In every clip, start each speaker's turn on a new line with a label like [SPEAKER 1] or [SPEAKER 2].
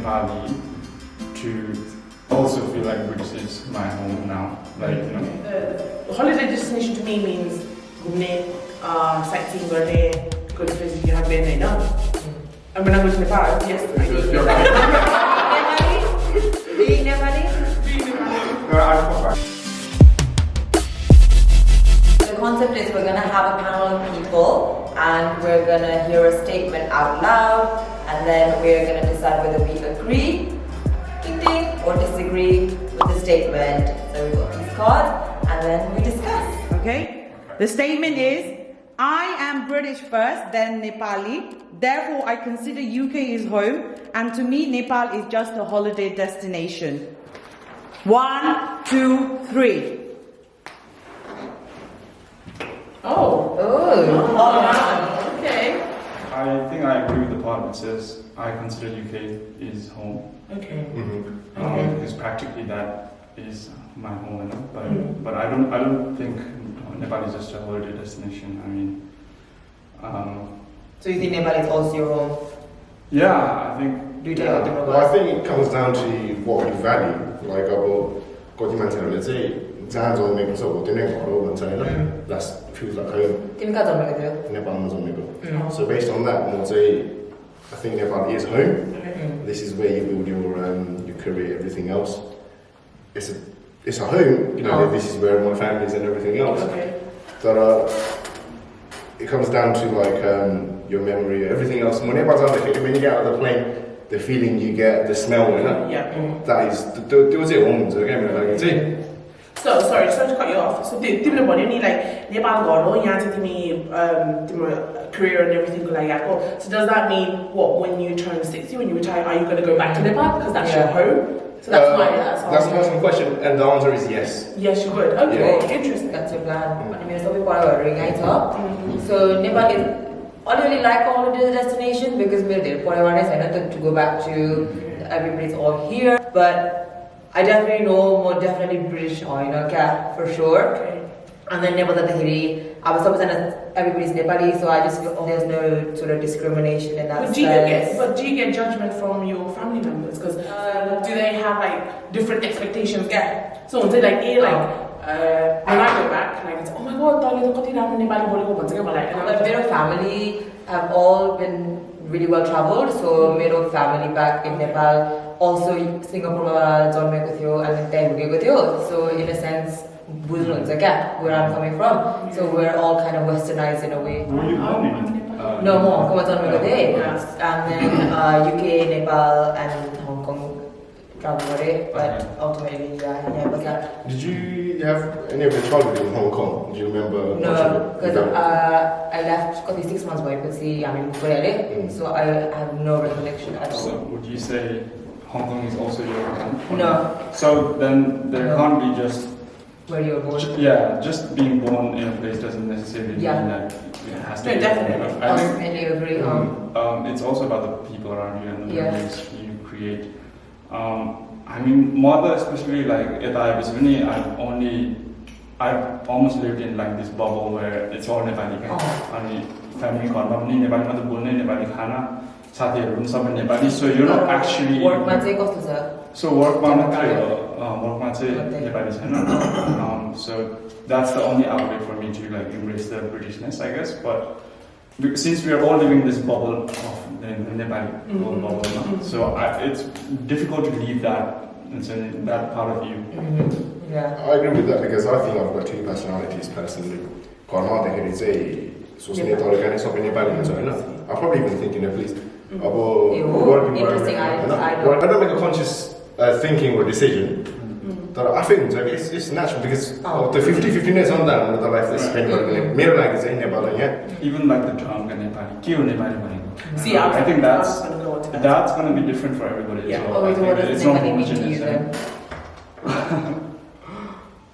[SPEAKER 1] Nepali to also feel like British is my home now. Like, you know.
[SPEAKER 2] Holiday destination to me means sightseeing, good places you have been, I know. And when I go to Nepal, yes, I do.
[SPEAKER 3] You're right.
[SPEAKER 4] Being Nepali? The concept is we're going to have a panel of people and we're going to hear a statement out loud and then we're going to decide whether we agree, ding ding, or disagree with the statement. So we've got these cards and then we discuss.
[SPEAKER 2] Okay? The statement is, I am British first, then Nepali. Therefore, I consider UK is home, and to me, Nepal is just a holiday destination. 1, 2, 3. Oh. Okay.
[SPEAKER 1] I think I agree with the part that says I consider UK is home.
[SPEAKER 2] Okay.
[SPEAKER 1] Because practically that is my home, you know? But I don't think Nepal is just a holiday destination. I mean,
[SPEAKER 4] So you think Nepal is also your home?
[SPEAKER 1] yeah, I think.
[SPEAKER 3] Well, I think it comes down to what we value. Like, let's say, that feels like home. Nepal. So based on that, I think Nepal is home. This is where you build your career, everything else. It's a home, you know. This is where my family is and everything else.
[SPEAKER 2] Okay.
[SPEAKER 3] But it comes down to like your memory, everything else. When you get out of the plane, the feeling you get, the smell, you know.
[SPEAKER 2] Yeah.
[SPEAKER 3] That is there was it once again, like
[SPEAKER 2] So sorry to cut you off. So do you know any like Nepal goro to me career and everything like that? So does that mean what when you turn 60, when you retire, are you going to go back to Nepal because that's your home? So that's why that's
[SPEAKER 3] an awesome question, and the answer is yes.
[SPEAKER 2] Yes, you would. Okay, interesting.
[SPEAKER 4] That's your plan. I mean, some people are ring it up. So Nepal is only like a holiday destination because we're there for to go back to everybody's all here. But I definitely know more definitely British, for sure.
[SPEAKER 2] Okay.
[SPEAKER 4] And then Nepal I was everybody's Nepali, so I just feel there's no sort of discrimination in that sense.
[SPEAKER 2] But do you get judgment from your family members? Because do they have like different expectations? So when they when I go back, like it's oh my god,
[SPEAKER 4] my family have all been really well traveled. So my family back in Nepal, also Singapore, and then so in a sense, where I'm coming from. So we're all kind of westernized in a way.
[SPEAKER 1] Were you born in?
[SPEAKER 4] No more, and then UK, Nepal, and Hong Kong travel, but ultimately,
[SPEAKER 3] Did you have any of your childhood in Hong Kong? Do you remember?
[SPEAKER 4] No, because I left 6 months ago, so I have no recollection at all.
[SPEAKER 1] So would you say Hong Kong is also your home?
[SPEAKER 4] No.
[SPEAKER 1] So then there can't be just
[SPEAKER 4] where you were born.
[SPEAKER 1] Just being born in a place doesn't necessarily mean that it has to be.
[SPEAKER 2] Definitely.
[SPEAKER 1] I think
[SPEAKER 4] agree.
[SPEAKER 1] it's also about the people around you and the memories you create. I mean, mother especially like I've almost lived in like this bubble where it's all Nepali. And family Nepali khana, Nepali. So you're not actually So work so that's the only outlet for me to like embrace the Britishness, I guess. But since we are all living this bubble of the Nepali bubble, so it's difficult to leave that part of you.
[SPEAKER 3] I agree with that because I think I've got two personalities personally. I probably even think in Nepalese.
[SPEAKER 4] Interesting.
[SPEAKER 3] I don't make a conscious thinking or decision. I think it's natural because the 50-50 minutes on that, the life is spent
[SPEAKER 1] even like the tongue and Nepali.
[SPEAKER 2] See,
[SPEAKER 1] I think that's going to be different for everybody as well. It's not homogeneous.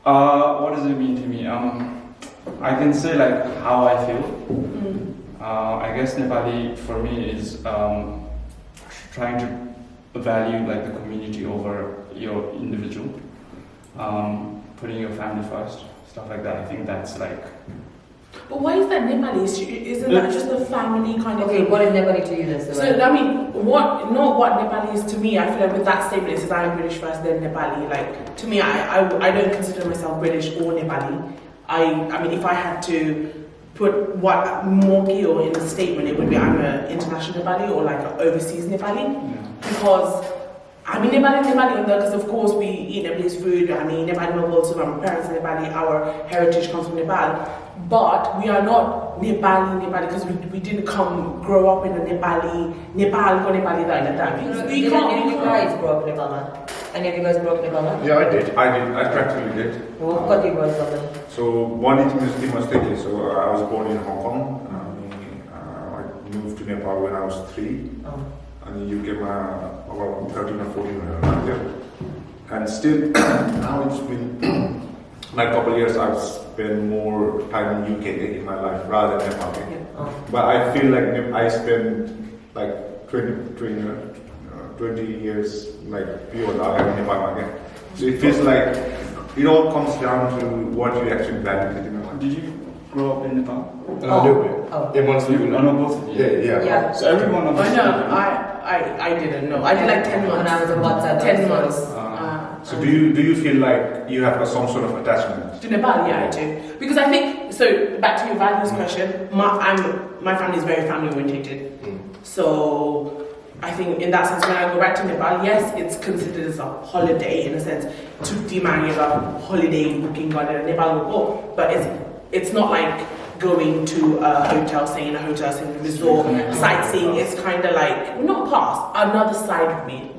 [SPEAKER 1] What does it mean to me? I can say like how I feel. I guess Nepali for me is trying to value like the community over your individual, putting your family first, stuff like that. I think that's like.
[SPEAKER 2] But why is that Nepali? Isn't that just a family kind of thing?
[SPEAKER 4] What is Nepali to you then?
[SPEAKER 2] So I mean, what Nepali is to me. I feel like with that statement, it says I am British first, then Nepali. Like to me, I don't consider myself British or Nepali. I mean, if I had to put what more gear in the statement, it would be I'm an international Nepali or like an overseas Nepali, because I mean Nepali because of course we eat Nepalese food. I mean Nepali also my parents are Nepali, our heritage comes from Nepal, but we are not Nepali because we didn't grow up in a Nepal go Nepali like that. We can't.
[SPEAKER 4] You guys grew up in Nepal? Any of you guys grew up in Nepal?
[SPEAKER 3] Yeah, I did.
[SPEAKER 5] I practically did.
[SPEAKER 4] What do you guys love?
[SPEAKER 5] So born in Timor-Leste. So I was born in Hong Kong. I moved to Nepal when I was 3. And you came about 13 or 14 when I was there. And still, now it's been like a couple of years I've spent more time in UK in my life rather than Nepal. But I feel like I spent like 20 years like beyond I in Nepal again. So it feels like it all comes down to what you actually value in Nepal.
[SPEAKER 1] Did you grow up in Nepal?
[SPEAKER 3] A little bit. Everyone's living
[SPEAKER 1] I know both of you.
[SPEAKER 3] Yeah.
[SPEAKER 1] So every one of us.
[SPEAKER 2] I didn't know. I did like 10 months.
[SPEAKER 4] When I was in WhatsApp.
[SPEAKER 2] 10 months.
[SPEAKER 5] So do you feel like you have some sort of attachment?
[SPEAKER 2] To Nepal, yeah, I do. Because I think, so back to your values question, my family is very family orientated. So I think in that sense, when I go back to Nepal, yes, it's considered as a holiday in a sense, to demand a holiday booking on Nepal, but it's not like going to a hotel, staying in a hotel, staying in a resort, sightseeing. It's kind of like, not past, another side of me.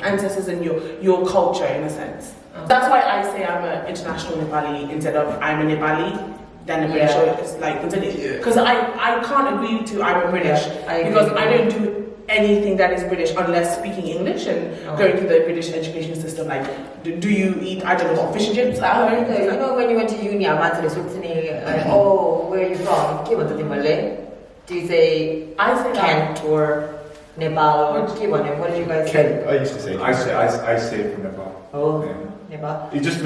[SPEAKER 2] Ancestors and your culture in a sense. That's why I say I'm an international Nepali instead of I'm a Nepali. Than a British, it's like because I can't agree to I'm a British because I don't do anything that is British unless speaking English and going to the British education system. Like, do you eat, I don't know what, fish and chips at home?
[SPEAKER 4] You know, when you went to uni, I'm where are you from? Do you say
[SPEAKER 2] I say
[SPEAKER 4] Kent or Nepal or what did you guys say?
[SPEAKER 3] Kent, I used to say.
[SPEAKER 5] I say from Nepal.
[SPEAKER 4] Oh,
[SPEAKER 5] yeah.
[SPEAKER 4] Nepal.
[SPEAKER 5] It just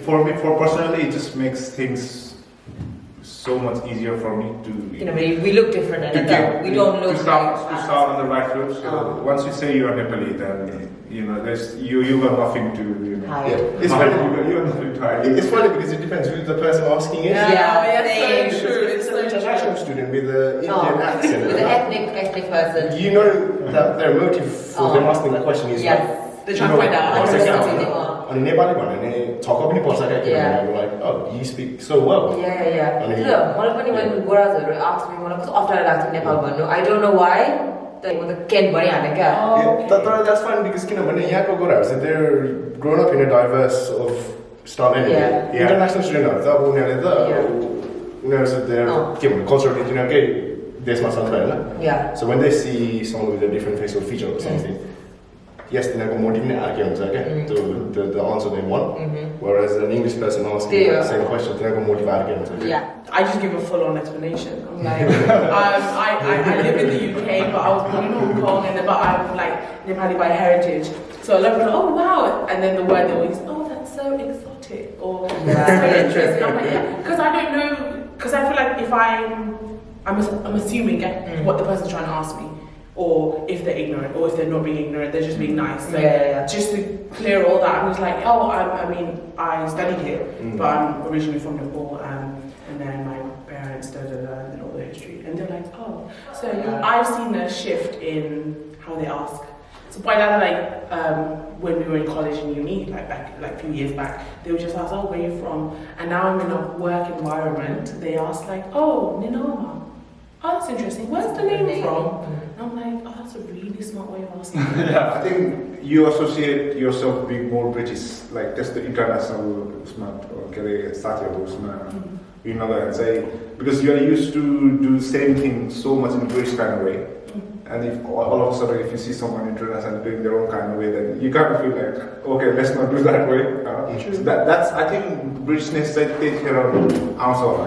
[SPEAKER 5] for personally, it just makes things so much easier for me to.
[SPEAKER 4] You know, we look different in Nepal. We don't look.
[SPEAKER 5] To start on the right foot. So once you say you're Nepali, then you know you got nothing to.
[SPEAKER 3] It's funny.
[SPEAKER 5] You got nothing to hide.
[SPEAKER 3] It's funny because it depends who the person asking is.
[SPEAKER 2] Yeah, so true.
[SPEAKER 3] It's an international student with an Indian accent.
[SPEAKER 4] With an ethnic person.
[SPEAKER 3] You know that their motive for them asking that question is like.
[SPEAKER 2] They're trying to find out.
[SPEAKER 3] And in Nepali, when talk up in Nepal, like, oh, you speak so well.
[SPEAKER 4] Yeah. When Goras asked me, after I left in Nepal, I don't know why.
[SPEAKER 3] That's fine because they're grown up in a diverse of stuff anyway. International students they're culturally so when they see someone with a different facial feature or something, yes, the answer they want. Whereas an English person asking the same question,
[SPEAKER 2] I just give a full-on explanation. I'm like, I live in the UK, but I was born in Hong Kong, but I'm like Nepali by heritage. So a lot of people, oh wow, and then the word they always, oh that's so exotic, or that's so interesting. I'm like, because I don't know, because I feel like if I'm assuming what the person's trying to ask me. Or if they're ignorant, or if they're not being ignorant, they're just being nice. So just to clear all that, I'm just like, I studied here, but I'm originally from Nepal, and then my parents, and then all the history. And they're like, oh, so I've seen a shift in how they ask. So by that, when we were in college and uni, back a few years back, they would just ask, oh, where are you from? And now I'm in a work environment, they ask like, oh, Ninoma. Oh, that's interesting. Where's the name from? And I'm like, oh, that's a really smart way of asking.
[SPEAKER 5] I think you associate yourself being more British, like that's the international smart or you know that say because you are used to do the same thing so much in a British kind of way. And if all of a sudden if you see someone international doing their own kind of way, then you kind of feel like, okay, let's not do that way. So that's I think Britishness takes care of ourselves.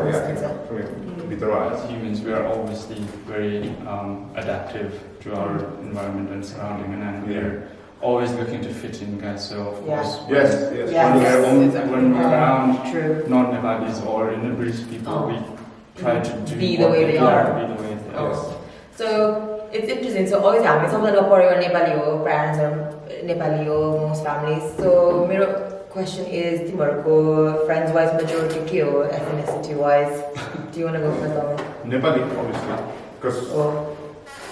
[SPEAKER 1] As humans, we are obviously very adaptive to our environment and surrounding, and we're always looking to fit in, guys. So of course, when we're around non-Nepalis or in the British people, we try to do
[SPEAKER 4] be the way they are.
[SPEAKER 1] Be the way they are.
[SPEAKER 4] So it's interesting. So always हामी सबैजना पढेको नेपाली हो, parents are Nepali हो, most families. So मेरो question is तिमीहरूको friends wise majority के हो, ethnicity wise? Do you want to go first, Aman?
[SPEAKER 5] Nepali, obviously, because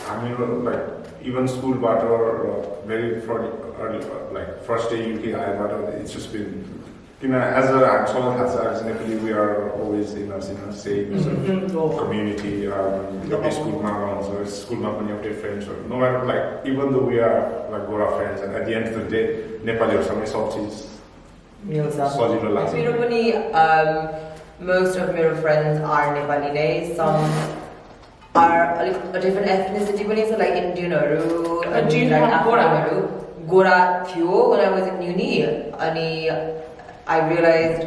[SPEAKER 5] I mean, like even school or very early, like first day UK it's just been, you know, as Nepali, we are always in a same community. The school so school friends. So no matter, like, even though we are like Gora friends, and at the end of the day, Nepali or something salty.
[SPEAKER 4] Most of my friends are Nepali days. Some are a different ethnicity, but it's like Indian or
[SPEAKER 2] do you have
[SPEAKER 4] Gora थियो when I was in uni, and I realized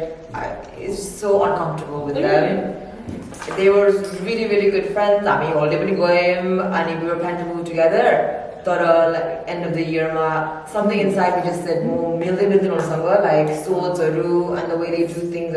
[SPEAKER 4] it's so uncomfortable with them. They were really, really good friends. I mean, all day going, and we were planning to move together. But like end of the year, something inside me just said, "Milde or something like swords and the way they do things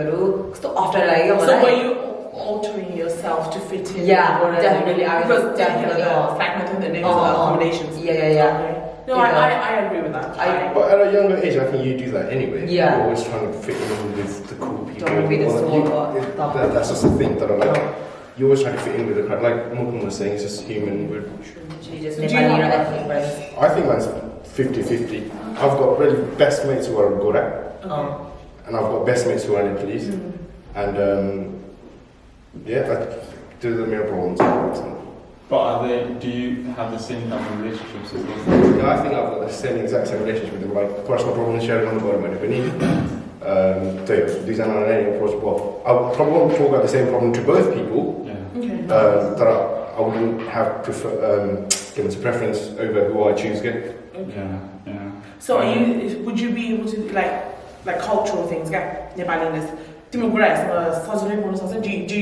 [SPEAKER 4] So after like,
[SPEAKER 2] so were you altering yourself to fit in?
[SPEAKER 4] Yeah, definitely. I was definitely
[SPEAKER 2] fragmenting the names accommodations.
[SPEAKER 4] Yeah.
[SPEAKER 2] Okay. No, I agree with that.
[SPEAKER 3] But at a younger age, I think you do that anyway.
[SPEAKER 4] Yeah.
[SPEAKER 3] You're always trying to fit in with the cool people.
[SPEAKER 4] Don't want to be the
[SPEAKER 3] That's just the thing that I like. You always try to fit in with the crowd. Like Mokun was saying, it's just human.
[SPEAKER 4] Just Nepali or ethnic friends.
[SPEAKER 3] I think mine's 50-50. I've got really best mates who are Gora, and I've got best mates who are Nepalese, and I do the mirror problems.
[SPEAKER 1] But do you have the same type of relationships as well?
[SPEAKER 3] Yeah, I think I've got the exact same relationship with them. Like personal problems shared on the bottom of the these are not any approach. Well, I probably won't talk about the same problem to both people.
[SPEAKER 1] Yeah.
[SPEAKER 2] Okay.
[SPEAKER 3] That I wouldn't have given a preference over who I choose.
[SPEAKER 2] Okay.
[SPEAKER 1] Yeah.
[SPEAKER 2] So would you be able to like cultural things, Nepaliness? Do you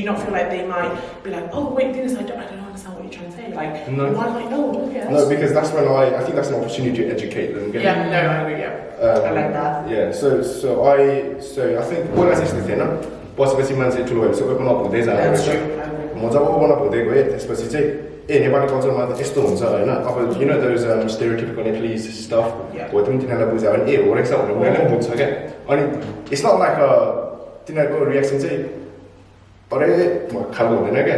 [SPEAKER 2] not feel like they might be like, oh wait, this I don't understand what you're trying to say? Like,
[SPEAKER 3] no.
[SPEAKER 2] Why am I no? Okay,
[SPEAKER 3] No, because that's when I think that's an opportunity to educate them.
[SPEAKER 2] Yeah, no, I agree. Yeah,
[SPEAKER 4] I like that.
[SPEAKER 3] Yeah, so I think what I say to them, possibly man say to so open up with this.
[SPEAKER 2] That's true.
[SPEAKER 3] Once I open up with this, especially say, Nepali culture ma यस्तो हुन्छ हैन अब you know those stereotypical Nepalese stuff हो तिमी तिनीहरुलाई बुझायो भने हो रहेछ भनेर उनीहरुले पनि बुझ्छ क्या अनि it's not like तिनीहरुको रिएक्सन चाहिँ अरे खालको हुँदैन क्या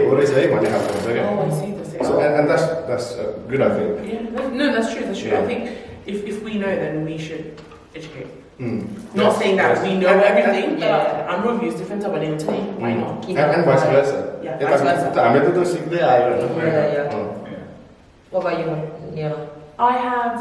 [SPEAKER 3] हो रहेछ है भन्ने खालको हुन्छ क्या
[SPEAKER 2] Oh, I see this. Yeah.
[SPEAKER 3] so and that's good I think.
[SPEAKER 2] Yeah, no, that's true.
[SPEAKER 3] Yeah.
[SPEAKER 2] I think if we know, then we should educate. Not
[SPEAKER 3] Yes.
[SPEAKER 2] saying that we know everything, but
[SPEAKER 4] Yeah.
[SPEAKER 2] I'm reviews different about it. Why not?
[SPEAKER 3] And vice versa.
[SPEAKER 2] Yeah, vice versa.
[SPEAKER 3] हामीले त सिक्दै आयो हैन.
[SPEAKER 4] Yeah. What about you? Yeah.
[SPEAKER 2] I have.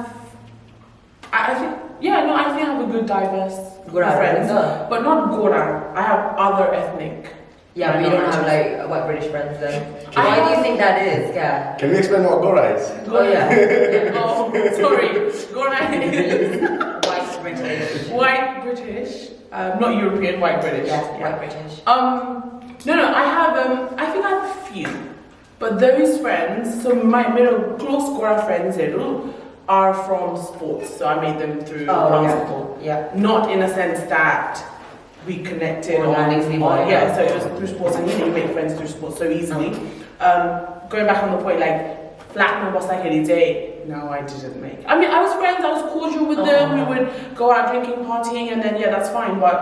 [SPEAKER 2] I think. Yeah, no, I think I have a good diverse
[SPEAKER 4] Gora
[SPEAKER 2] friends,
[SPEAKER 4] friends,
[SPEAKER 2] but not Gora. I have other ethnic.
[SPEAKER 4] Yeah, but you don't have like white British friends then. Why do you think that is? Yeah.
[SPEAKER 3] Can you explain what Gora is?
[SPEAKER 4] Oh yeah.
[SPEAKER 2] Oh, sorry. Gora is
[SPEAKER 4] White British.
[SPEAKER 2] white British, not European, white British.
[SPEAKER 4] Yeah, white British.
[SPEAKER 2] No, I have. I think I have a few, but those friends. So my close Gora friends, are from sports. So I made them through sport.
[SPEAKER 4] Yeah.
[SPEAKER 2] Not in a sense that we connected
[SPEAKER 4] Organically,
[SPEAKER 2] so it was through sports, and you make friends through sports so easily. Going back on the point, like flat was like any day. No, I didn't make. I mean, I was friends. I was cordial with them. We would go out drinking, partying, and then that's fine. But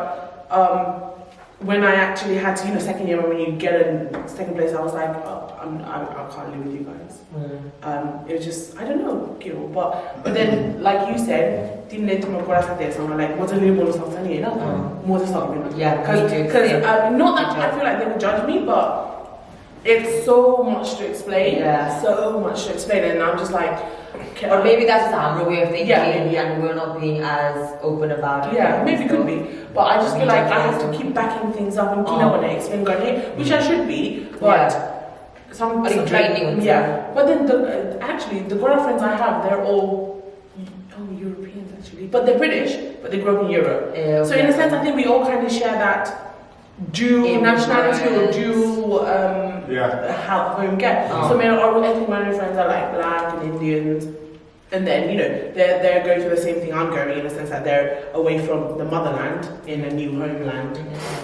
[SPEAKER 2] when I actually had to, second year when you get in second place, I was like, I can't live with you guys. It was just, I don't know, but then like you said, team led to my class at this, and I'm like, what's a little more something, more something.
[SPEAKER 4] Yeah,
[SPEAKER 2] because not that I feel like they would judge me, but it's so much to explain.
[SPEAKER 4] Yeah.
[SPEAKER 2] So much to explain, and I'm just like,
[SPEAKER 4] or maybe that's just Hamro way of thinking,
[SPEAKER 2] Yeah.
[SPEAKER 4] and we're not being as open about it.
[SPEAKER 2] Yeah, maybe it could be, but I just feel like I have to keep backing things up and when I explain, which I should be, but. Some
[SPEAKER 4] training.
[SPEAKER 2] Yeah, but then actually the Gora friends I have, they're all Europeans actually, but they're British, but they grew up in Europe. So in a sense, I think we all kind of share that dual nationality or dual home get. So all ethnic minority friends are like black and Indians, and then they're going through the same thing I'm going in a sense that they're away from the motherland in a new homeland.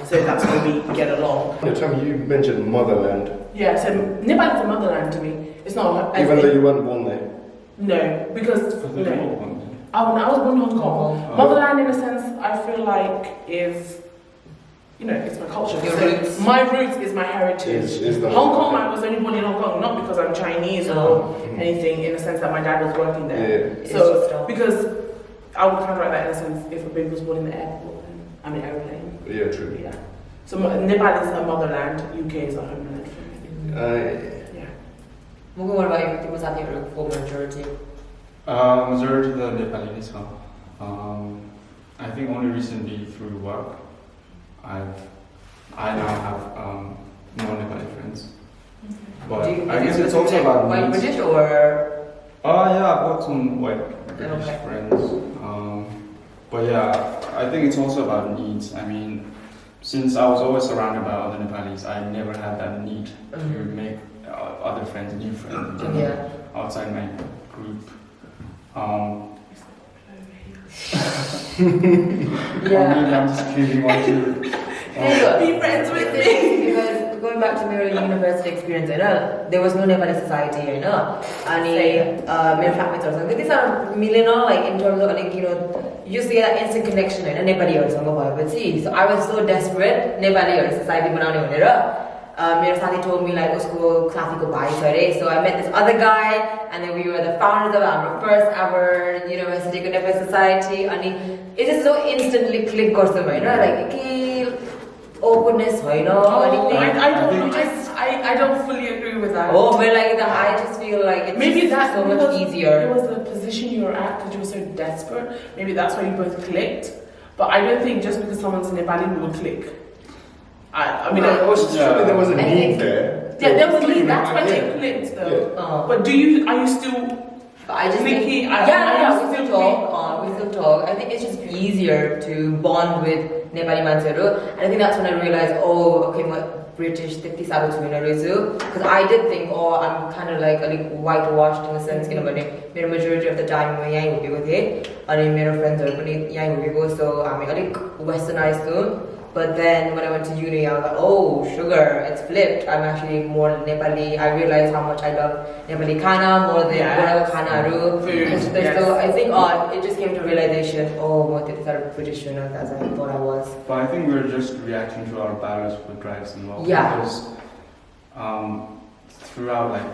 [SPEAKER 2] So that's where we get along.
[SPEAKER 3] The time you mentioned motherland.
[SPEAKER 2] Yeah, so Nepal is a motherland to me. It's not
[SPEAKER 3] Even though you weren't born there.
[SPEAKER 2] no, because
[SPEAKER 1] Because they're all one.
[SPEAKER 2] I was born in Hong Kong.
[SPEAKER 1] Oh.
[SPEAKER 2] Motherland, in a sense, I feel like is, you know, it's my culture.
[SPEAKER 4] Your
[SPEAKER 2] So
[SPEAKER 4] roots.
[SPEAKER 2] my roots is my heritage.
[SPEAKER 3] Is the
[SPEAKER 2] Hong Kong, I was only born in Hong Kong, not because I'm Chinese or
[SPEAKER 3] Mhm.
[SPEAKER 2] anything, in the sense that my dad was working there.
[SPEAKER 3] Yeah.
[SPEAKER 4] It's
[SPEAKER 2] So,
[SPEAKER 4] just,
[SPEAKER 2] because I would kind of write that in a sense, if a baby was born in the airport, I mean aeroplane.
[SPEAKER 3] Yeah, true.
[SPEAKER 2] Yeah. So Nepal is a motherland, UK is a homeland for me. Yeah.
[SPEAKER 4] Mugu, what about you? Tiम्रो साथीहरू को majority?
[SPEAKER 1] Majority of the Nepalese huh? I think only recently through work, I now have more Nepali friends. But
[SPEAKER 4] Do you-
[SPEAKER 1] I guess
[SPEAKER 4] is it
[SPEAKER 1] it's also about
[SPEAKER 4] white
[SPEAKER 1] needs.
[SPEAKER 4] British or
[SPEAKER 1] Yeah, I've got some white British
[SPEAKER 4] Okay.
[SPEAKER 1] friends. But yeah, I think it's also about needs. I mean, since I was always surrounded by other Nepalis, I never had that need to make other friends, new friends
[SPEAKER 4] yeah?
[SPEAKER 1] outside my group.
[SPEAKER 4] Yeah.
[SPEAKER 1] Maybe I'm just clearly want to.
[SPEAKER 2] Be friends with me.
[SPEAKER 4] Because going back to my university experience, there was no Nepali society, and my flatmates also. These are millennial, like in terms of like you see that instant connection, Nepali or something. So I was so desperate, Nepali or society बनाउने भनेर. मेरो साथी told me like उसको classical bhai छ अरे. So I met this other guy, and then we were the founders of our first ever university Nepali society. And it just so instantly click गर्छ हैन, like के openness होइन anything.
[SPEAKER 2] I don't fully agree with that.
[SPEAKER 4] Oh, but like I just feel like it's
[SPEAKER 2] Maybe
[SPEAKER 4] just
[SPEAKER 2] that's
[SPEAKER 4] so much
[SPEAKER 2] because
[SPEAKER 4] easier.
[SPEAKER 2] It was the position you were at because you were so desperate. Maybe that's why you both clicked. But I don't think just because someone's Nepali we will click. I mean,
[SPEAKER 3] It was surely there was a
[SPEAKER 4] I
[SPEAKER 3] need
[SPEAKER 4] think-
[SPEAKER 3] there.
[SPEAKER 2] yeah, there was need. That's why they
[SPEAKER 3] Yeah.
[SPEAKER 2] clicked though.
[SPEAKER 4] Oh.
[SPEAKER 2] But are you still?
[SPEAKER 4] But I just
[SPEAKER 2] Clicky,
[SPEAKER 4] think,
[SPEAKER 2] I-
[SPEAKER 4] yeah,
[SPEAKER 2] I
[SPEAKER 4] we
[SPEAKER 2] used
[SPEAKER 4] still
[SPEAKER 2] to
[SPEAKER 4] talk. We still talk. I think it's just easier to bond with Nepali मान्छेहरू. And I think that's when I realized, oh, okay, my British त्यति साह्रो छुइनँ रहेछु. Because I did think, oh, I'm kind of like whitewashed in a sense, किनभने मेरो majority of the time म यहीँ हुर्केको थिएँ अनि मेरो फ्रेन्ड्सहरू पनि यहीँ हुर्केको, so हामी अलिक westernized थियो. But then when I went to uni, I was like, oh, sugar, it's flipped. I'm actually more Nepali. I realized how much I love Nepali khana more than whatever khanaहरू. So I think it just came to realization, oh, what did I British as I thought I was.
[SPEAKER 1] But I think we're just reacting to our biological drives as well.
[SPEAKER 4] Yeah.
[SPEAKER 1] Because throughout like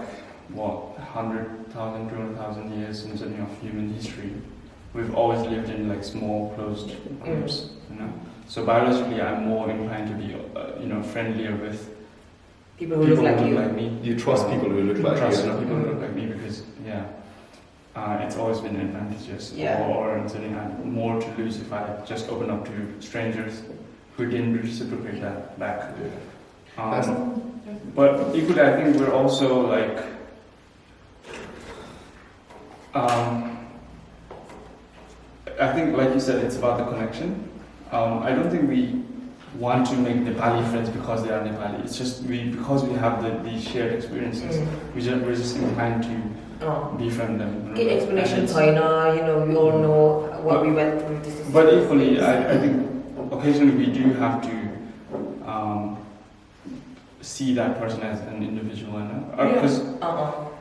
[SPEAKER 1] 100,000, 200,000 years in of human history, we've always lived in like small, closed groups. So biologically, I'm more inclined to be, friendlier with
[SPEAKER 4] People who look like you.
[SPEAKER 1] me.
[SPEAKER 3] You trust people who look like
[SPEAKER 1] Trust
[SPEAKER 3] you.
[SPEAKER 1] people who look like me because, it's always been advantageous.
[SPEAKER 4] Yeah.
[SPEAKER 1] Or certainly had more to lose if I just open up to strangers who didn't reciprocate that back. But equally, I think we're also like, I think, like you said, it's about the connection. I don't think we want to make Nepali friends because they are Nepali. It's just because we have these shared experiences. We're just inclined to befriend them.
[SPEAKER 4] Get explanations, we all know what we went through.
[SPEAKER 1] But equally, I think occasionally we do have to see that person as an individual,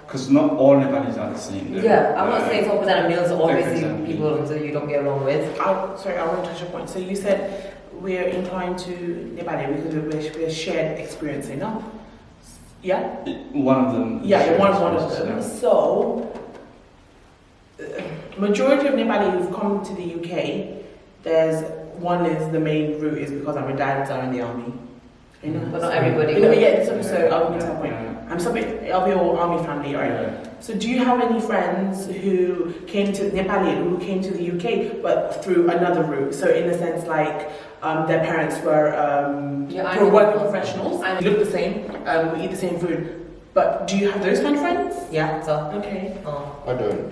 [SPEAKER 1] because not all Nepalis are the same.
[SPEAKER 4] I'm not saying it's 100% of males, obviously
[SPEAKER 1] Exactly.
[SPEAKER 4] people so you don't get along with.
[SPEAKER 2] Sorry, I want to touch a point. So you said we're inclined to Nepali because we're shared experience, Yeah?
[SPEAKER 1] One of them.
[SPEAKER 2] Yeah,
[SPEAKER 1] shares
[SPEAKER 2] one of
[SPEAKER 1] experiences,
[SPEAKER 2] them. So, majority of Nepali who've come to the UK, one is the main route is because our dads are in the army.
[SPEAKER 4] But not everybody.
[SPEAKER 2] So I'll get to that point. I'll be all army family, right?
[SPEAKER 1] Yeah.
[SPEAKER 2] So do you have any friends who came to the UK but through another route? So in a sense, like their parents were working professionals and look the same, we eat the same food. But do you have those kind of friends?
[SPEAKER 4] Yeah, so.
[SPEAKER 2] Okay.
[SPEAKER 3] I don't.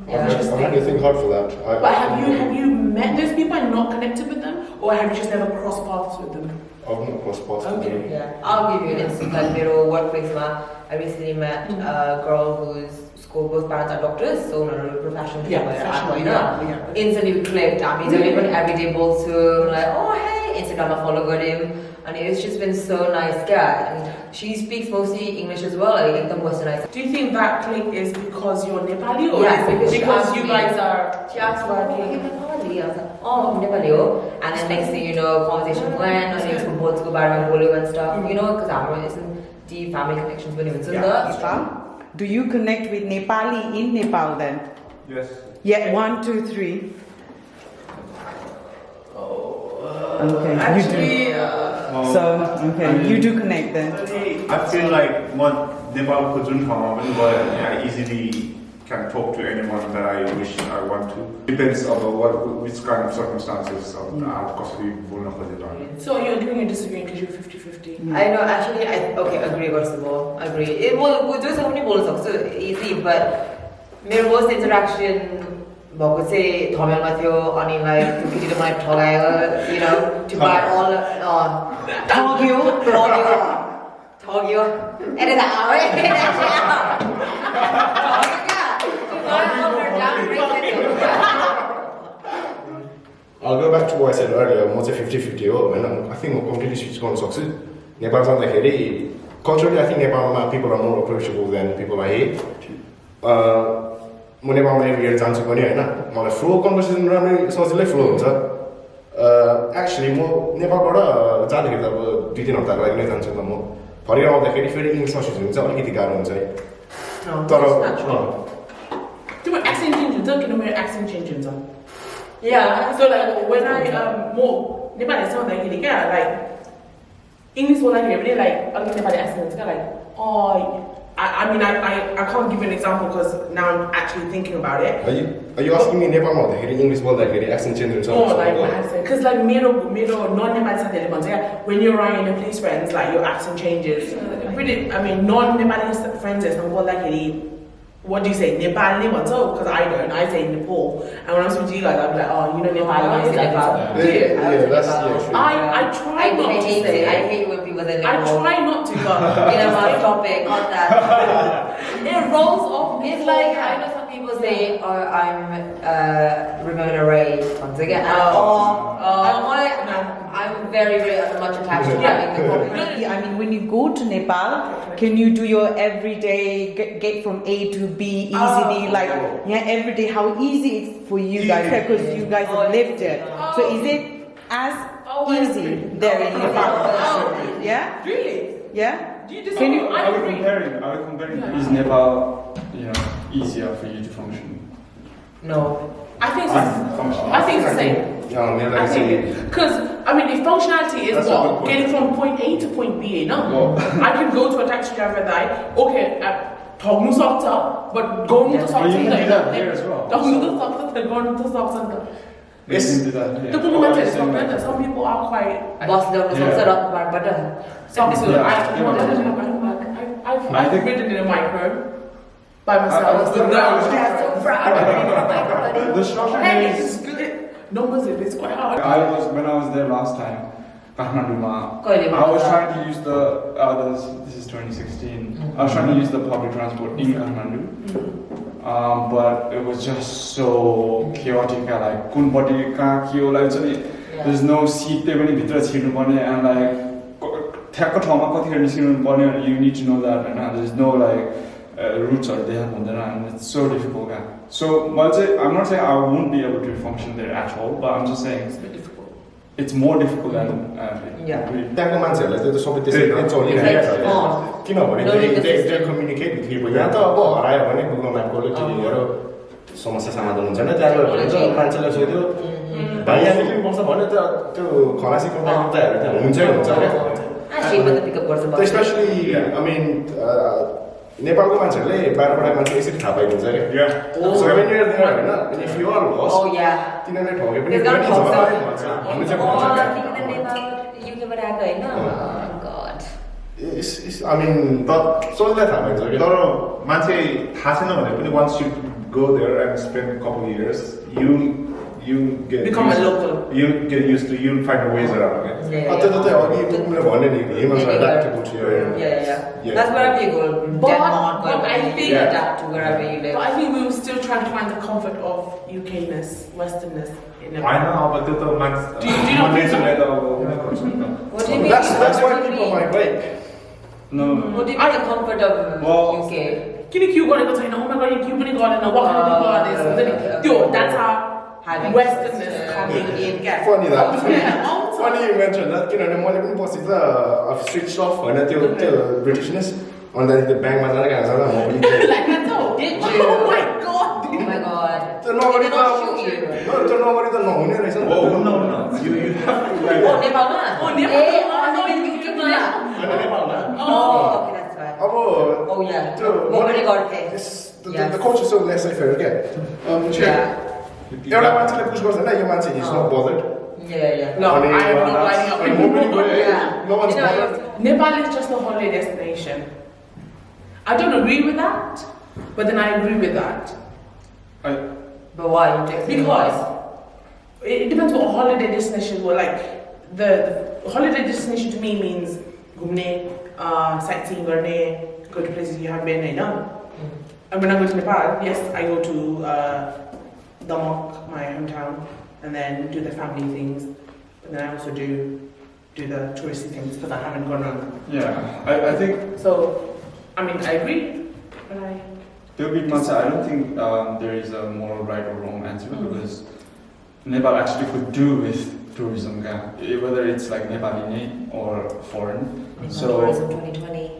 [SPEAKER 4] Yeah.
[SPEAKER 3] I really think hard for that.
[SPEAKER 2] But have you met those people and not connected with them, or have you just never crossed paths with them?
[SPEAKER 3] I've not crossed paths with them.
[SPEAKER 4] Yeah, I'll give you an instance. Like, मेरो workplace, I recently met a girl whose both parents are doctors, so professional. Instantly we clicked. We don't even everyday both to like, oh hey, Instagram follow him. and it's just been so nice. Yeah, and she speaks mostly English as well. Like the westernized.
[SPEAKER 2] Do you think that click is because you're Nepali or
[SPEAKER 4] Yeah,
[SPEAKER 2] is it because
[SPEAKER 4] she
[SPEAKER 2] you
[SPEAKER 4] asked
[SPEAKER 2] guys are?
[SPEAKER 4] She asked me, "Oh, you're Nepali?" I was like, "Oh, I'm Nepali." And then next thing you know, conversation went, and it's from both and stuff. You know, because Hamro isn't the family connections when it's in
[SPEAKER 6] Nepal? Do you connect with Nepali in Nepal then?
[SPEAKER 5] Yes.
[SPEAKER 6] Yeah, 1, 2, 3. Okay,
[SPEAKER 2] Actually,
[SPEAKER 6] you do. So, okay, you do connect then.
[SPEAKER 5] I feel like Nepal ko jun ठाउँमा पनि गयो भने I easily can talk to anyone that I wish I want to. Depends on which kind of circumstances कसरी बोल्न खोजेर.
[SPEAKER 2] so you're agreeing and disagreeing because you're 50-50.
[SPEAKER 4] I know, actually, okay, agree गर्छु agree. It will just only बोल्न सक्छु easy, but मेरो most interaction भएको चाहिँ थमेलमा थियो अनि लाइक त्यो केटीले मलाई ठगायो, you know, to buy all ठग्यो एरे त आवे
[SPEAKER 3] I'll go back to what I said earlier. म चाहिँ 50-50 हो हैन. I think म completely switch गर्न सक्छु. नेपाल जाँदाखेरि culturally I think नेपालमा people are more approachable than people are here. म नेपालमा every year जान्छु पनि हैन. मलाई फ्लो कन्भर्सेसन राम्रै सजिलै फ्लो हुन्छ. एक्चुअली म नेपालबाट जाँदाखेरि त अब 2-3 हप्ताको लागि नै जान्छु म. फर्केर आउँदाखेरि फेरि इङ्ग्लिसमा स्विच हुन्छ अलिकति गाह्रो हुन्छ है. तर
[SPEAKER 2] तिम्रो accent change हुन्छ किन मेरो accent change हुन्छ?
[SPEAKER 4] Yeah,
[SPEAKER 2] so like when I more Nepali sounदाखेरि क्या like English बोल्दाखेरि पनि like अलिकति Nepali accent हुन्छ क्या like oh I mean I can't give you an example because now I'm actually thinking about it.
[SPEAKER 3] Are you asking me नेपालमा हुँदाखेरि English बोल्दाखेरि accent change हुन्छ?
[SPEAKER 2] Oh, like my accent. Because like मेरो non-Nepali साथीहरूले भन्छ क्या when you're around your police friends like your accent changes. Really, I mean non-Nepali friends बोल्दाखेरि what do you say? Nepali भन्छौ? Because I don't. I say Nepal. And when I'm speaking to you guys, I'll be like, oh, you know Nepal. I say Nepal.
[SPEAKER 3] Yeah, that's true.
[SPEAKER 2] I try not to say it.
[SPEAKER 4] I hate when people say
[SPEAKER 2] I try not to, but
[SPEAKER 4] in a topic, not that. It rolls off. It's like I know some people say, "Oh, I'm Rekoray." Once again, I'm very, very much attached to having the topic.
[SPEAKER 6] I mean, when you go to Nepal, can you do your everyday get from A to B easily? Like, yeah, every day. How easy it's for you guys because you guys have lived it. So is it as easy there in Nepal? Yeah.
[SPEAKER 2] Really?
[SPEAKER 6] Yeah.
[SPEAKER 2] Do you just
[SPEAKER 6] Can you?
[SPEAKER 1] Are we comparing? Is Nepal, easier for you to function?
[SPEAKER 4] No.
[SPEAKER 2] I think it's the same.
[SPEAKER 3] Yeah,
[SPEAKER 2] I think because I mean, if functionality is what getting from point A to point B, no, I can go to a taxi driver that okay, talk sakta, but going to
[SPEAKER 1] But you can do that here as well.
[SPEAKER 2] talk sakta, going to sakta.
[SPEAKER 1] Yes, you can do that.
[SPEAKER 2] The problem is some people are quite
[SPEAKER 4] Boss down the rock bar, but
[SPEAKER 2] I've ridden in a micro by myself.
[SPEAKER 4] so proud.
[SPEAKER 1] The structure
[SPEAKER 2] Hey,
[SPEAKER 1] is.
[SPEAKER 2] it's good. Numbers, it's quite hard.
[SPEAKER 1] When I was there last time, Kathmandu, I was trying to use this is 2016. I was trying to use the public transport in Kathmandu, but it was just so chaotic. Like, there's no seat there when you and like, you need to know that, and there's no like routes are there, and it's so difficult. So I'm not saying I won't be able to function there at all, but I'm just saying
[SPEAKER 2] It's a bit difficult.
[SPEAKER 1] it's more difficult than
[SPEAKER 3] त्यहाँको मान्छेहरूलाई चाहिँ सबै त्यसरी नै चलिरहेको छ किनभने they communicate with people. यहाँ त अब हरायो भने गुगल म्यापको टिभीहरू समस्या समाधान हुन्छ नि त्यहाँ गयो भने चाहिँ मान्छेलाई सोध्यो भाइ यहाँ निक्लिनुपर्छ भने त त्यो खलासीको बाटोहरू त्यहाँ हुन्छै हुन्छ क्या स्पेसली आई मिन नेपालको मान्छेहरूले बाहिरबाट मान्छे यसरी थाहा पाइदिन्छ क्या सो when you're there Hahn and if you are lost तिनीहरूले ठगे पनि भन्नु चाहिँ भन्छ I mean सजिलै थाहा पाइन्छ क्या
[SPEAKER 5] तर मान्छे थाहा छैन भने पनि once you go there and spend a couple of years, you get
[SPEAKER 2] Become a
[SPEAKER 5] used,
[SPEAKER 2] local.
[SPEAKER 5] you get used to, you'll find ways around it.
[SPEAKER 4] Yeah,
[SPEAKER 3] Humans are adaptable to your
[SPEAKER 4] yeah. That's wherever you go.
[SPEAKER 2] But
[SPEAKER 4] Denmark,
[SPEAKER 2] I
[SPEAKER 4] wherever
[SPEAKER 2] think-
[SPEAKER 4] you adapt to wherever you live.
[SPEAKER 2] But I think we were still trying to find the comfort of UKness, Westernness in
[SPEAKER 5] Why
[SPEAKER 2] Nepal.
[SPEAKER 5] not? But the max.
[SPEAKER 2] Do you not think so?
[SPEAKER 4] What do you mean?
[SPEAKER 3] That's why
[SPEAKER 4] what do you
[SPEAKER 3] people
[SPEAKER 4] mean?
[SPEAKER 3] migrate.
[SPEAKER 1] No.
[SPEAKER 4] What do you mean the comfort of
[SPEAKER 1] Well,
[SPEAKER 4] UK?
[SPEAKER 2] Kini Q got it, oh my god, you really got it, what can I do about this? Yo, that's how Westernness coming in. Yeah.
[SPEAKER 3] Funny that.
[SPEAKER 2] Yeah, all the time.
[SPEAKER 3] Funny you mentioned that. You know, the money people see I've switched off on that Britishness. On that the bang man,
[SPEAKER 2] Like that though.
[SPEAKER 4] Did you?
[SPEAKER 2] Oh my god.
[SPEAKER 4] Oh my god.
[SPEAKER 3] So nobody
[SPEAKER 4] They don't shoot you.
[SPEAKER 3] No, so nobody don't know.
[SPEAKER 5] Oh no. You have to like.
[SPEAKER 4] Oh, Nepal man.
[SPEAKER 2] Oh, Nepal.
[SPEAKER 4] Eh,
[SPEAKER 2] No,
[SPEAKER 4] you
[SPEAKER 2] you
[SPEAKER 4] took
[SPEAKER 2] took
[SPEAKER 4] that.
[SPEAKER 2] Oh.
[SPEAKER 4] Oh, okay, that's right. Oh yeah. Nobody got it.
[SPEAKER 3] The culture is so laissez-faire again.
[SPEAKER 4] Yeah.
[SPEAKER 3] Every man tell the push goes, you man say he's not bothered.
[SPEAKER 4] Yeah.
[SPEAKER 2] No, I am not lining up.
[SPEAKER 4] Yeah.
[SPEAKER 3] No one's
[SPEAKER 4] You know,
[SPEAKER 3] bothered.
[SPEAKER 2] Nepal is just a holiday destination. I don't agree with that, but then I agree with that.
[SPEAKER 4] But why you take
[SPEAKER 2] Because it depends what a holiday destination was like. The holiday destination to me means gumne, sightseeing, go to places you haven't been, And when I go to Nepal, yes, I go to Damak, my hometown, and then do the family things. But then I also do the touristy things because I haven't gone on.
[SPEAKER 1] Yeah, I think
[SPEAKER 2] So, I mean, I agree, but
[SPEAKER 1] there'll be months. I don't think there is a moral right or wrong answer because Nepal actually could do with tourism, whether it's like Nepali or foreign. So
[SPEAKER 4] tourism 2020.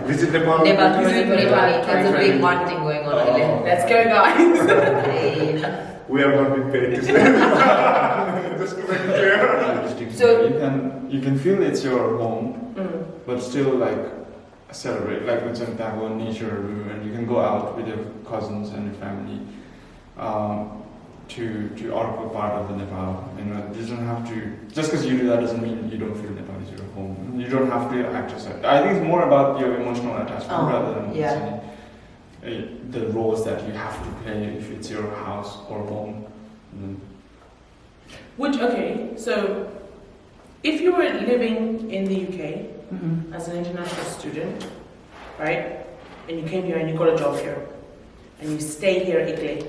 [SPEAKER 5] Visit Nepal.
[SPEAKER 4] Nepal tourism 2020. That's a big marketing going on.
[SPEAKER 2] let's go, guys.
[SPEAKER 4] Hey.
[SPEAKER 5] We have not been paid to say that. Just to make it clear.
[SPEAKER 4] So-
[SPEAKER 1] you can feel it's your home, but still like celebrate, like with some type of nature, and you can go out with your cousins and your family to our part of the Nepal. You know, you don't have to. Just because you do that doesn't mean you don't feel Nepal is your home. You don't have to act yourself. I think it's more about your emotional attachment rather than the roles that you have to play if it's your house or home.
[SPEAKER 2] So if you were living in the UK as an international student, right, and you came here and you got a job here, and you stay here at Italy,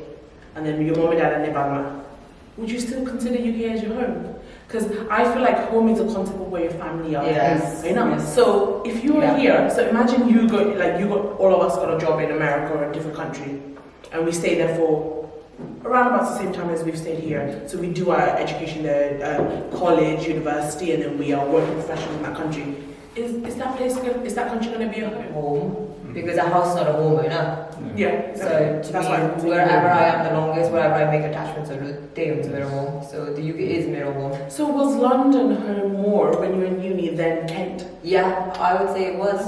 [SPEAKER 2] and then your mom and dad are Nepal, would you still consider UK as your home? Because I feel like home is a concept of where your family are.
[SPEAKER 4] Yes.
[SPEAKER 2] You know?
[SPEAKER 4] Yes.
[SPEAKER 2] So if you are here, so imagine you got all of us got a job in America or a different country, and we stay there for around about the same time as we've stayed here. So we do our education there, college, university, and then we are working professionals in that country. Is that country going to be a home?
[SPEAKER 4] Home. Because a house is not a home, you know?
[SPEAKER 2] Yeah.
[SPEAKER 4] So to
[SPEAKER 2] That's why I'm
[SPEAKER 4] me, wherever I am the longest, wherever I make attachments, I do things my home. So the UK is my home.
[SPEAKER 2] So was London home more when you were in uni than Kent?
[SPEAKER 4] Yeah, I would say it was.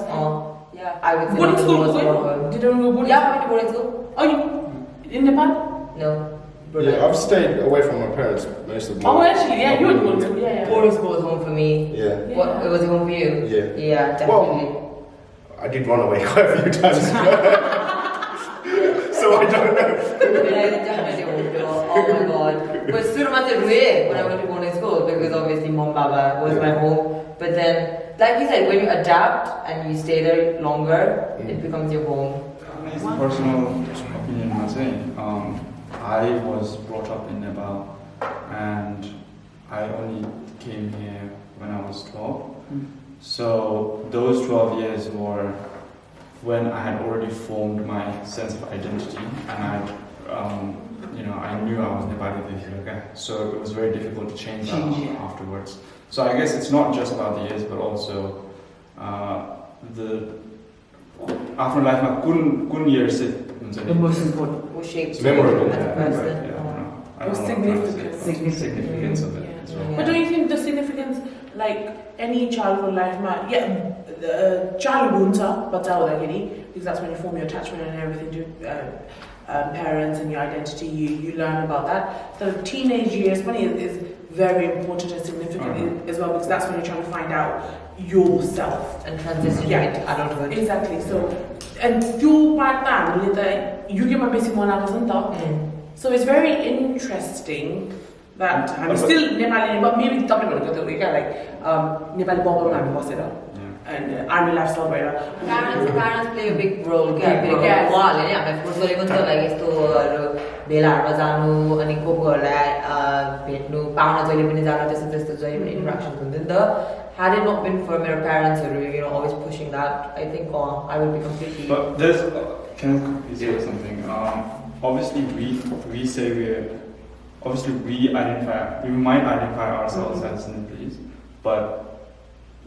[SPEAKER 4] Yeah, I would say
[SPEAKER 2] Boarding
[SPEAKER 4] London
[SPEAKER 2] school
[SPEAKER 4] was
[SPEAKER 2] was
[SPEAKER 4] more
[SPEAKER 2] when?
[SPEAKER 4] home.
[SPEAKER 2] Did you go boarding
[SPEAKER 4] Yeah, I went to boarding school.
[SPEAKER 2] Oh, you in Nepal?
[SPEAKER 4] No.
[SPEAKER 3] Yeah, I've stayed away from my parents most of my
[SPEAKER 2] Oh, actually, yeah, you were boarding school. Yeah.
[SPEAKER 4] Boarding school was home for me.
[SPEAKER 3] Yeah.
[SPEAKER 4] What, it was home for you?
[SPEAKER 3] Yeah.
[SPEAKER 4] Yeah, definitely.
[SPEAKER 3] I did run away quite a few times. So I don't know.
[SPEAKER 4] Yeah, definitely home though. Oh my god. But Surumat when I went to boarding school because obviously Mom Baba was my home. But then, like you said, when you adapt and you stay there longer, it becomes your home.
[SPEAKER 1] It's a personal opinion, I'm saying. I was brought up in Nepal, and I only came here when I was 12. So those 12 years were when I had already formed my sense of identity, and I knew I was Nepali. So it was very difficult to change that afterwards. So I guess it's not just about the years, but also the after life. Kun years
[SPEAKER 6] The most important.
[SPEAKER 4] Who shapes
[SPEAKER 3] Memorable.
[SPEAKER 4] you as a person.
[SPEAKER 1] I don't know significance of it as well.
[SPEAKER 2] But don't you think the significance, like any childhood life, childhood because that's when you form your attachment and everything to parents and your identity, you learn about that. The teenage years, money is very important and significant as well, because that's when you're trying to find out yourself
[SPEAKER 4] and transition into adulthood.
[SPEAKER 2] Exactly. So, and you part time, you get my basic one hours and So it's very interesting that I'm still Nepali, but maybe like Nepali bubble and army lifestyle
[SPEAKER 4] Parents play a big role. Had it not been for my parents who were, always pushing that, I think I would be completely.
[SPEAKER 1] But there's, can I quickly say something? Obviously, we say we might identify ourselves as Nepalese, but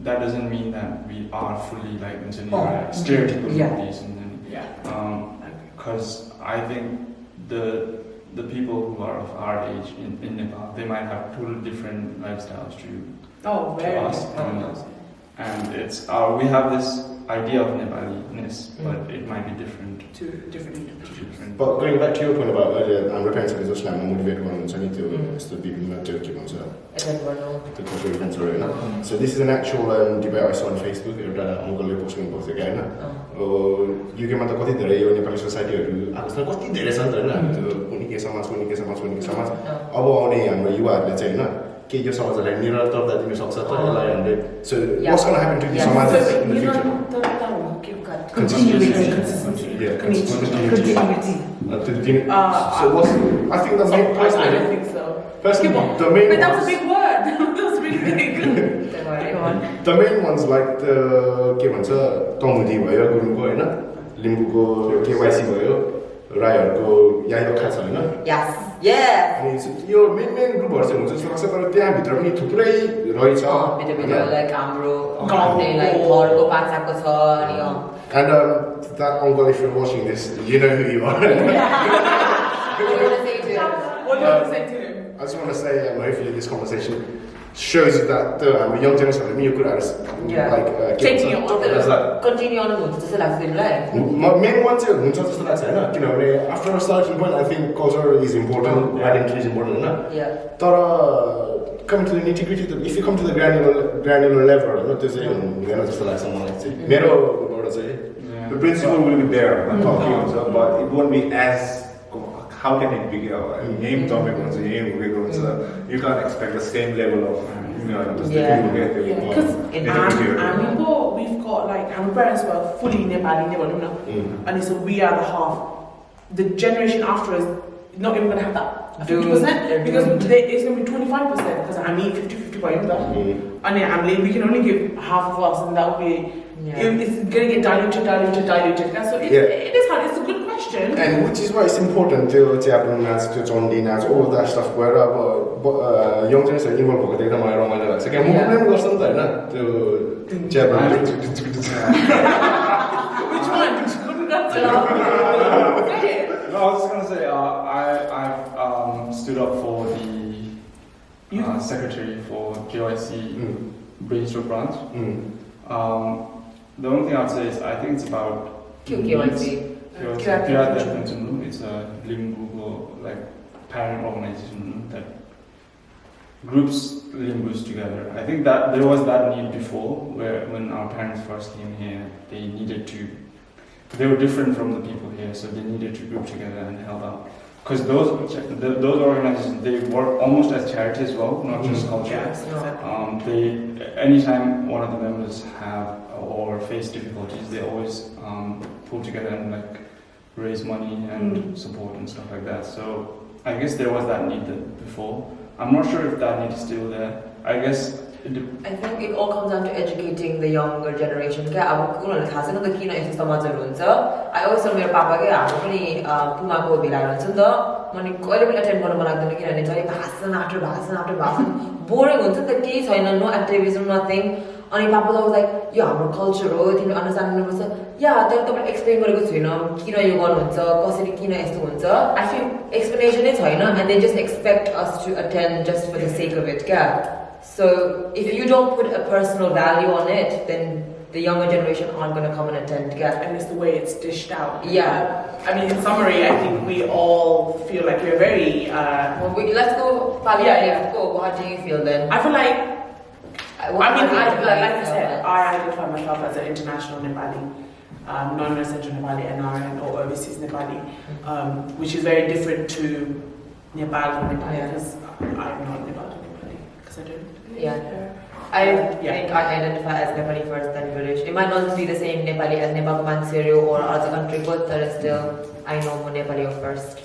[SPEAKER 1] that doesn't mean that we are fully like stereotypical Nepalese, because I think the people who are of our age in Nepal, they might have totally different lifestyles to us, and it's we have this idea of Nepali-ness, but it might be different
[SPEAKER 2] to different individuals.
[SPEAKER 3] But going back to your point about earlier, हाम्रो प्यारेन्ट्सहरूले जसले हामीलाई motivate गर्नुहुन्छ नि त्यो यस्तो विभिन्न त्यो के भन्छ त्यो कल्चरल इभेन्ट्सहरू होइन. So this is an actual debate I saw on Facebook. एउटा अङ्कलले पोस्ट गर्नुभएको थियो क्या होइन. युकेमा त कति धेरै यो नेपाली सोसाइटीहरू आएको छ, कति धेरै छ नि त होइन, त्यो कुनै के समाज अब आउने हाम्रो युवाहरूले चाहिँ होइन के यो समाजलाई निरन्तरता दिन सक्छ त यसलाई हामीले. So what's going to happen to the समाज in the future?
[SPEAKER 6] Continuity.
[SPEAKER 3] So I think the main
[SPEAKER 2] I don't think so.
[SPEAKER 3] Personally, the main
[SPEAKER 2] But that was a big word. That was really big.
[SPEAKER 3] The main ones like the के भन्छ तमुदी भयो गुरुङको होइन, लिम्बूको KYC भयो, राईहरूको यहीँको खास होइन. अनि यो main ग्रुपहरू चाहिँ हुन्छ जस्तो लाग्छ, तर त्यहाँभित्र पनि थुप्रै रहेछ.
[SPEAKER 4] Like Hamro, like घरको पाछाको छ अनि
[SPEAKER 3] And that uncle, if you're watching this, you know who you are.
[SPEAKER 2] What do you want to say to him?
[SPEAKER 3] I just want to say, hopefully this conversation shows you that young generation, you could like
[SPEAKER 2] taking it on
[SPEAKER 4] continue on जस्तो लाग्छ तिमीलाई.
[SPEAKER 3] Main one चाहिँ हुन्छ जस्तो लाग्छ होइन, किनभने after a certain point I think culture is important, identity is important होइन. तर coming to the nitty-gritty, if you come to the granular level होइन, त्यो चाहिँ हुँदैन जस्तो लाग्छ मलाई चाहिँ. मेरोबाट चाहिँ
[SPEAKER 5] the principle will be there, but it won't be as. How can it be? You can't expect the same level of
[SPEAKER 2] because in Hamro, we've got like our parents were fully Nepali, and so we are the half. The generation after us is not even going to have that 50% because it's going to be 25%. Because I mean 50-50 and we can only give half of us, and that will be. It's going to get diluted. So it is hard. It's a good question.
[SPEAKER 3] And which is why it's important to Japanese, to Chondi, all of that stuff. Where young generation involved, they don't mind that. So can we remember something to Japanese?
[SPEAKER 2] Which one?
[SPEAKER 1] No, I was just gonna say I've stood up for the secretary for JYC Brainstroke branch. The only thing I'd say is I think it's about
[SPEAKER 4] QYC.
[SPEAKER 1] It's a Limbu like parent organization that groups Limbus together. I think that there was that need before, where when our parents first came here, they were different from the people here, so they needed to group together and help out. Because those organizations, they work almost as charity as well, not just culture. Anytime one of the members have or face difficulties, they always pull together and like raise money and support and stuff like that. So I guess there was that need before. I'm not sure if that need is still there. I think
[SPEAKER 4] it all comes down to educating the younger generation. I always tell my papa boring no activism, nothing. And Papa was like, yeah, our culture, you understand? Yeah, they'll explain what it's I think explanation is and they just expect us to attend just for the sake of it. So if you don't put a personal value on it, then the younger generation aren't going to come and attend.
[SPEAKER 2] And it's the way it's dished out.
[SPEAKER 4] I
[SPEAKER 2] mean, in summary, I think we all feel like we're very...
[SPEAKER 4] let's go, Pali. Let's go. What do you feel then?
[SPEAKER 2] I feel like... like I said, I identify myself as an international Nepali. non-residential Nepali NRN or overseas Nepali, which is very different to Nepal or Nepali, because I'm not Nepal or Nepali, because I don't.
[SPEAKER 4] Yeah. I think I identify as Nepali first, then British. It might not be the same Nepali as Nepal Manserio or other country, but still I know more Nepali first.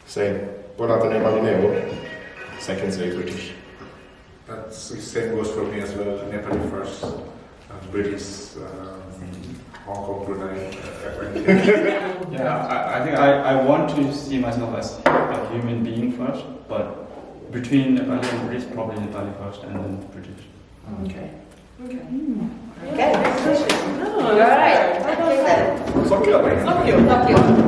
[SPEAKER 3] Same. But after Nepali now, second say British.
[SPEAKER 5] That's the same goes for me as well. Nepali first, British, Hong Kong, Brunei.
[SPEAKER 1] Yeah, I think I want to see myself as a human being first, but between Nepali and British, probably Nepali first and then British.
[SPEAKER 2] Okay. Okay.
[SPEAKER 4] Okay.
[SPEAKER 2] No,
[SPEAKER 4] All right.
[SPEAKER 3] Thank you.
[SPEAKER 2] Thank you.